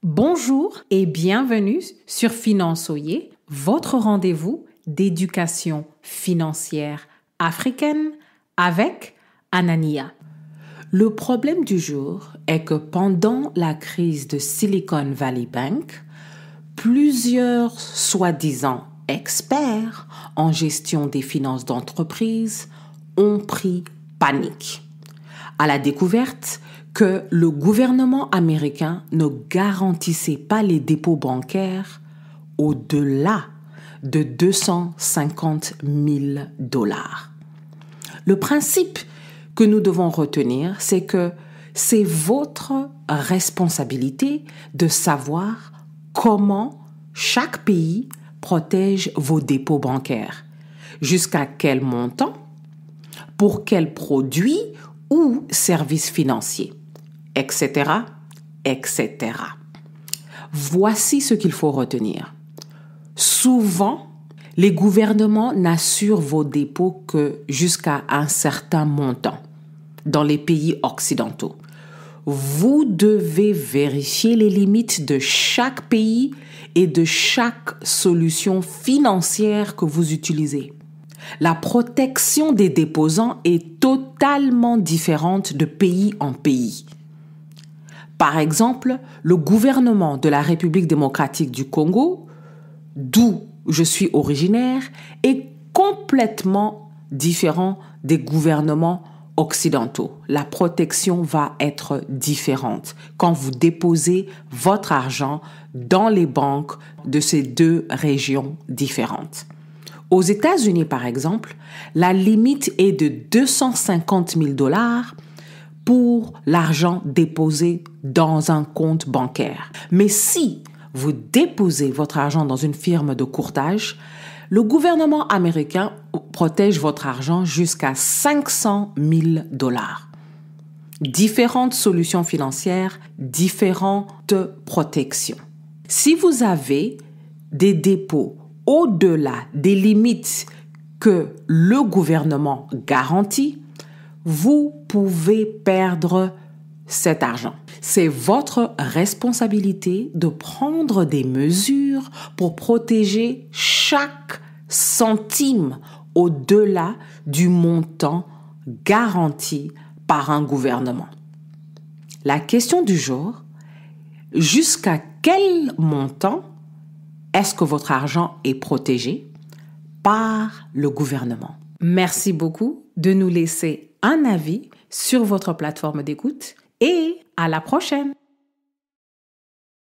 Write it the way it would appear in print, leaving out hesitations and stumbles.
Bonjour et bienvenue sur Finançoyer, votre rendez-vous d'éducation financière africaine avec Anania. Le problème du jour est que pendant la crise de Silicon Valley Bank, plusieurs soi-disant experts en gestion des finances d'entreprise ont pris panique à la découverte que le gouvernement américain ne garantissait pas les dépôts bancaires au-delà de 250 000 $. Le principe que nous devons retenir, c'est que c'est votre responsabilité de savoir comment chaque pays protège vos dépôts bancaires, jusqu'à quel montant, pour quels produits ou services financiers, etc., etc. Voici ce qu'il faut retenir. Souvent, les gouvernements n'assurent vos dépôts que jusqu'à un certain montant dans les pays occidentaux. Vous devez vérifier les limites de chaque pays et de chaque solution financière que vous utilisez. La protection des déposants est totalement différente de pays en pays. Par exemple, le gouvernement de la République démocratique du Congo, d'où je suis originaire, est complètement différent des gouvernements occidentaux. La protection va être différente quand vous déposez votre argent dans les banques de ces deux régions différentes. Aux États-Unis, par exemple, la limite est de 250 000 $ pour l'argent déposé dans un compte bancaire. Mais si vous déposez votre argent dans une firme de courtage, le gouvernement américain protège votre argent jusqu'à 500 000 $. Différentes solutions financières, différentes protections. Si vous avez des dépôts au-delà des limites que le gouvernement garantit, vous pouvez perdre cet argent. C'est votre responsabilité de prendre des mesures pour protéger chaque centime au-delà du montant garanti par un gouvernement. La question du jour, jusqu'à quel montant est-ce que votre argent est protégé par le gouvernement? Merci beaucoup de nous laisser un avis sur votre plateforme d'écoute et à la prochaine!